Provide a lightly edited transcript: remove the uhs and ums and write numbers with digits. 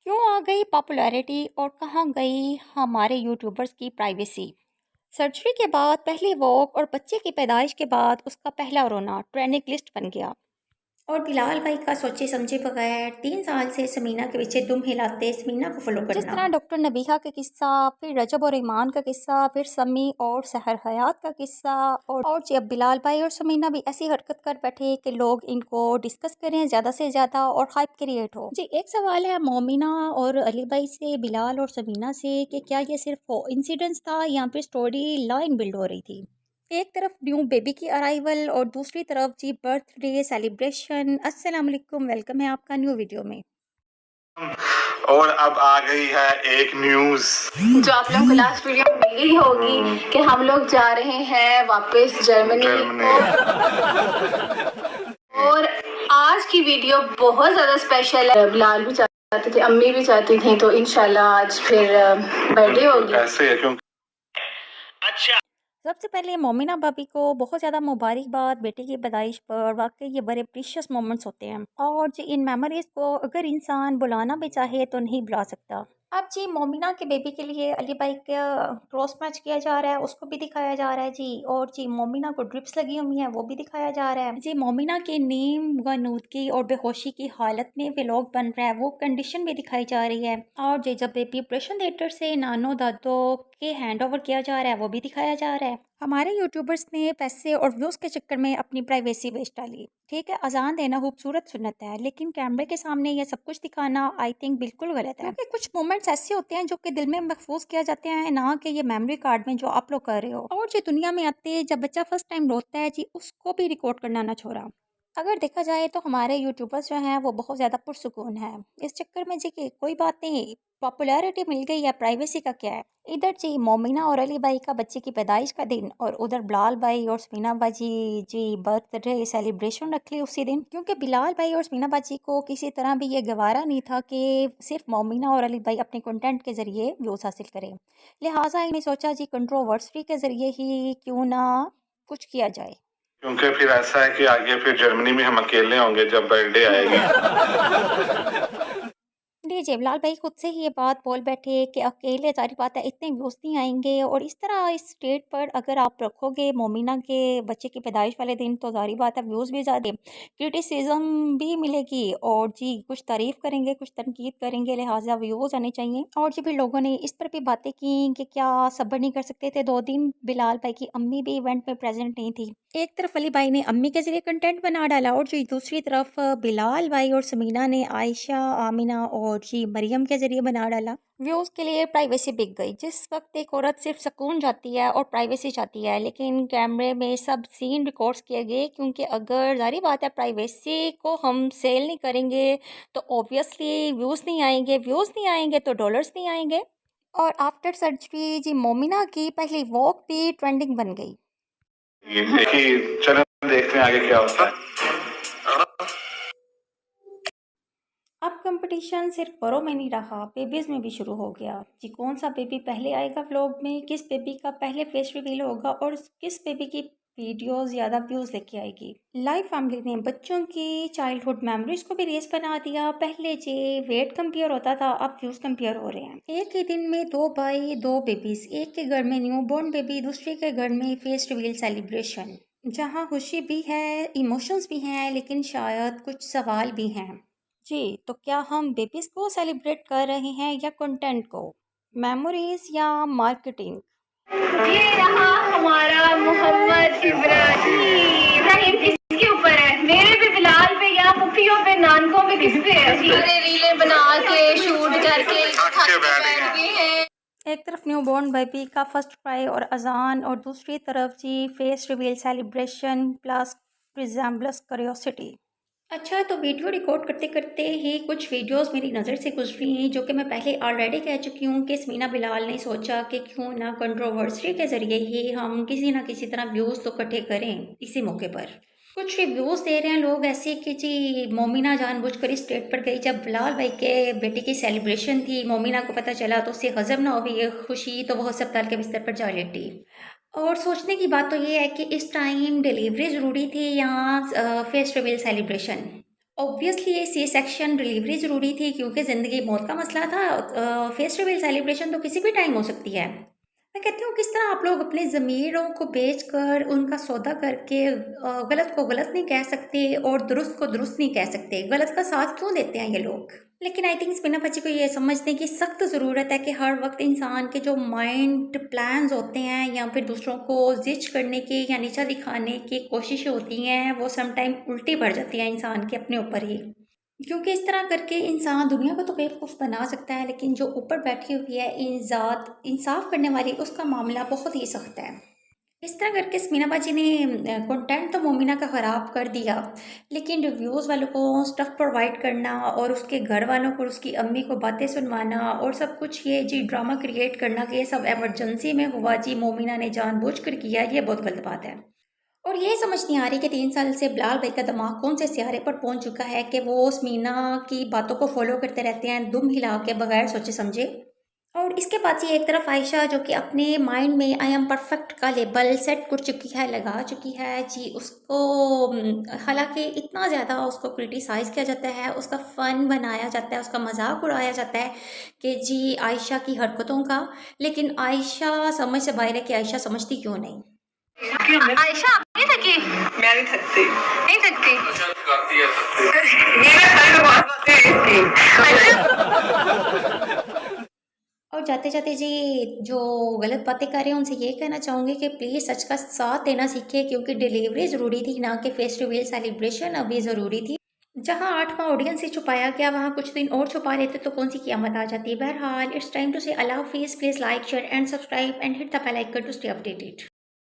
क्यों आ गई पॉपुलैरिटी और कहाँ गई हमारे यूट्यूबर्स की प्राइवेसी। सर्जरी के बाद पहली वॉक और बच्चे की पैदाइश के बाद उसका पहला रोना ट्रेंडिंग लिस्ट बन गया। और बिलाल भाई का सोचे समझे बगैर 3 साल से समीना के पीछे दुम हिलाते समीना को फॉलो करना। जिस तरह डॉक्टर नबीहा का किस्सा, फिर रजब और ईमान का किस्सा, फिर समी और सहर हयात का किस्सा, और जब बिलाल भाई और समीना भी ऐसी हरकत कर बैठे कि लोग इनको डिस्कस करें ज़्यादा से ज़्यादा और हाइप क्रिएट हो। जी, एक सवाल है मोमिना और अली भाई से, बिलाल और समीना से, कि क्या ये सिर्फ इंसिडेंस था या फिर स्टोरी लाइन बिल्ड हो रही थी। एक तरफ न्यू बेबी की अराइवल और दूसरी तरफ जी बर्थडे सेलिब्रेशन। अस्सलाम वालेकुम, वेलकम है आपका न्यू वीडियो में। और अब आ गई है एक न्यूज जो आप लोगों को लास्ट वीडियो में मिल गई होगी कि हम लोग जा रहे हैं वापस जर्मनी। और आज की वीडियो बहुत ज्यादा स्पेशल है। बिलाल भी चाहते थे, अम्मी भी चाहती थी, तो इंशाल्लाह आज फिर बर्थडे होगी। ऐसे है क्यों? अच्छा, सबसे पहले मोमिना भाभी को बहुत ज़्यादा मुबारकबाद बेटे की पैदाइश पर। वाकई ये बड़े प्रीशियस मोमेंट्स होते हैं और जी इन मेमोरीज को अगर इंसान बुलाना भी चाहे तो नहीं बुला सकता। अब जी मोमिना के बेबी के लिए अली भाई का क्रॉस मैच किया जा रहा है, उसको भी दिखाया जा रहा है जी। और जी मोमिना को ड्रिप्स लगी हुई हैं, वो भी दिखाया जा रहा है जी। मोमिना के नीम व नूदगी और बेहोशी की हालत में व्लॉग बन रहा है, वो कंडीशन भी दिखाई जा रही है। और जी जब बेबी ऑपरेशन थिएटर से नानो दादो के हैंड ओवर किया जा रहा है, वो भी दिखाया जा रहा है। हमारे यूट्यूबर्स ने पैसे और व्यूज़ के चक्कर में अपनी प्राइवेसी बेच डाली। ठीक है, अजान देना खूबसूरत सुन्नत है, लेकिन कैमरे के सामने ये सब कुछ दिखाना आई थिंक बिल्कुल गलत है। क्योंकि कुछ मोमेंट्स ऐसे होते हैं जो कि दिल में महफूज किया जाते हैं, ना कि ये मेमोरी कार्ड में जो आप लोग कर रहे हो। और जो दुनिया में आते जब बच्चा फर्स्ट टाइम रोता है जी, उसको भी रिकॉर्ड करना ना छोड़ा। अगर देखा जाए तो हमारे यूट्यूबर्स जो हैं वो बहुत ज़्यादा पुरसुकून हैं। इस चक्कर में जी कि कोई बात नहीं, पॉपुलैरिटी मिल गई है, प्राइवेसी का क्या है। इधर जी मोमिना और अली भाई का बच्चे की पैदाइश का दिन, और उधर बिलाल भाई और समीना बाजी जी बर्थडे सेलिब्रेशन रख ली उसी दिन। क्योंकि बिलाल भाई और समीना बाजी को किसी तरह भी ये गवारा नहीं था कि सिर्फ मोमिना और अली भाई अपने कंटेंट के ज़रिए व्यूज़ हासिल करें। लिहाजा इन्हें सोचा जी कंट्रोवर्सी के ज़रिए ही क्यों ना कुछ किया जाए। क्योंकि फिर ऐसा है कि आगे फिर जर्मनी में हम अकेले होंगे जब बर्थडे आएगी। जी, जयलाल भाई खुद से ही ये बात बोल बैठे कि अकेले ज़ाहिर बात है इतने व्यूज़ नहीं आएंगे, और इस तरह इस स्टेट पर अगर आप रखोगे मोमिना के बच्चे की पैदाइश वाले दिन तो ज़ाहिर बात है व्यूज़ भी ज़्यादा, क्रिटिसिज्म भी मिलेगी, और जी कुछ तारीफ़ करेंगे कुछ तनकीद करेंगे, लिहाजा व्यूज़ आने चाहिए। और जी भी लोगों ने इस पर भी बातें की कि क्या सब्र नहीं कर सकते थे 2 दिन। बिलाल भाई की अम्मी भी इवेंट में प्रेजेंट नहीं थी। एक तरफ अली भाई ने अम्मी के ज़रिए कंटेंट बना डाला, और जी दूसरी तरफ बिलाल भाई और समीना ने आयशा, आमिना और जी मरियम के ज़रिए बना डाला। व्यूज़ के लिए प्राइवेसी बिक गई। जिस वक्त एक औरत सिर्फ सुकून चाहती है और प्राइवेसी चाहती है, लेकिन कैमरे में सब सीन रिकॉर्ड्स किए गए, क्योंकि अगर जारी बात है प्राइवेसी को हम सेल नहीं करेंगे तो ऑब्वियसली व्यूज़ नहीं आएंगे तो डॉलर्स नहीं आएंगे। और आफ्टर सर्जरी जी मोमिना की पहली वॉक भी ट्रेंडिंग बन गई। देखिए, चलो देखते हैं आगे क्या होता है। अब कंपटीशन सिर्फ बड़ों में नहीं रहा, बेबीज़ में भी शुरू हो गया जी। कौन सा बेबी पहले आएगा व्लॉग में, किस बेबी का पहले फेस रिवील होगा, और किस बेबी की वीडियो ज़्यादा व्यूज़ लेके आएगी। लाइव फैमिली ने बच्चों की चाइल्डहुड मेमोरीज को भी रेस बना दिया। पहले जी वेट कंपेयर होता था, अब व्यूज़ कंपेयर हो रहे हैं। एक ही दिन में 2 बेबीज़, एक के घर में न्यू बॉर्न बेबी, दूसरे के घर में फेस रिवील सेलिब्रेशन, जहाँ खुशी भी है, इमोशंस भी हैं, लेकिन शायद कुछ सवाल भी हैं। जी, तो क्या हम बेबीज़ को सेलिब्रेट कर रहे हैं या कंटेंट को, मेमोरीज या मार्केटिंग। ये रहा हमारा मोहम्मद इब्राहिम किसके ऊपर है? मेरे पे, बिलाल पे, या पुफियों पे, नानकों पे, किस पे है? अरे रीलें बना के शूट करके थक के बैठ गए हैं। एक तरफ न्यू बॉर्न बेबी का फर्स्ट क्राई और अजान, और दूसरी तरफ जी face reveal celebration plus resemblance curiosity. अच्छा, तो वीडियो रिकॉर्ड करते करते ही कुछ वीडियोस मेरी नज़र से गुजरी जो कि मैं पहले ऑलरेडी कह चुकी हूँ कि समीना बिलाल ने सोचा कि क्यों ना कंट्रोवर्सी के ज़रिए ही हम किसी ना किसी तरह व्यूज़ तो इकट्ठे करें इसी मौके पर। कुछ रिव्यूज़ दे रहे हैं लोग ऐसे कि जी मोमिना जानबूझकर इस स्टेट पर गई। जब बिलाल भाई के बेटे की सेलिब्रेशन थी, मोमिना को पता चला तो उससे हजम ना हुई ये खुशी, तो वह अस्पताल के बिस्तर पर जा लेटी। और सोचने की बात तो ये है कि इस टाइम डिलीवरी ज़रूरी थी या फेस रिवील सेलिब्रेशन। ऑब्वियसली ये सी सेक्शन डिलीवरी ज़रूरी थी क्योंकि ज़िंदगी मौत का मसला था। फेस रिवील सेलिब्रेशन तो किसी भी टाइम हो सकती है। मैं कहती हूँ किस तरह आप लोग अपने ज़मीरों को बेचकर उनका सौदा करके गलत को गलत नहीं कह सकते और दुरुस्त को दुरुस्त नहीं कह सकते। गलत का साथ क्यों देते हैं ये लोग? लेकिन आई थिंक स्पिना बच्ची को ये समझने की सख्त ज़रूरत है कि हर वक्त इंसान के जो माइंड प्लान्स होते हैं या फिर दूसरों को जिच करने की या नीचा दिखाने की कोशिशें होती हैं, वो समटाइम उल्टी पड़ जाती हैं इंसान के अपने ऊपर ही। क्योंकि इस तरह करके इंसान दुनिया को तो बेवकूफ़ बना सकता है, लेकिन जो ऊपर बैठी हुई है इन इंसाफ करने वाली, उसका मामला बहुत ही सख्त है। इस तरह करके स्मीना बाजी ने कंटेंट तो मोमिना का ख़राब कर दिया, लेकिन रिव्यूज़ वालों को स्टफ़ प्रोवाइड करना और उसके घर वालों को उसकी अम्मी को बातें सुनवाना और सब कुछ ये जी ड्रामा क्रिएट करना कि ये सब एमरजेंसी में हुआ जी, मोमिना ने जानबूझकर किया, ये बहुत गलत बात है। और ये समझ नहीं आ रही कि 3 साल से बिलाल भाई का दिमाग कौन से सियारे पर पहुंच चुका है कि वो स्मीना की बातों को फॉलो करते रहते हैं दुम हिला के बगैर सोचे समझे। और इसके बाद ही एक तरफ आयशा जो कि अपने माइंड में आई एम परफेक्ट का लेबल सेट कर चुकी है, लगा चुकी है जी, उसको हालांकि इतना ज़्यादा उसको क्रिटिसाइज़ किया जाता है, उसका फ़न बनाया जाता है, उसका मजाक उड़ाया जाता है कि जी आयशा की हरकतों का, लेकिन आयशा समझ से बाहर है कि आयशा समझती क्यों नहीं। आयशा आप नहीं थकी? मैं नहीं थकती। नहीं थकती? करती है थकती। मेरा सर में बहुत और जाते जाते जी जो गलत बातें कर रहे हैं उनसे ये कहना चाहूँगी कि प्लीज़ सच का साथ देना सीखें, क्योंकि डिलीवरी ज़रूरी थी ना कि फेस रिवील सेलिब्रेशन अभी ज़रूरी थी। जहाँ 8वां ऑडियंस से छुपाया गया वहाँ कुछ दिन और छुपा लेते तो कौन सी क़यामत आ जाती। बहरहाल इट्स टाइम टू से अल्लाह हाफिज़। Please like share and subscribe and hit the bell icon to stay updated.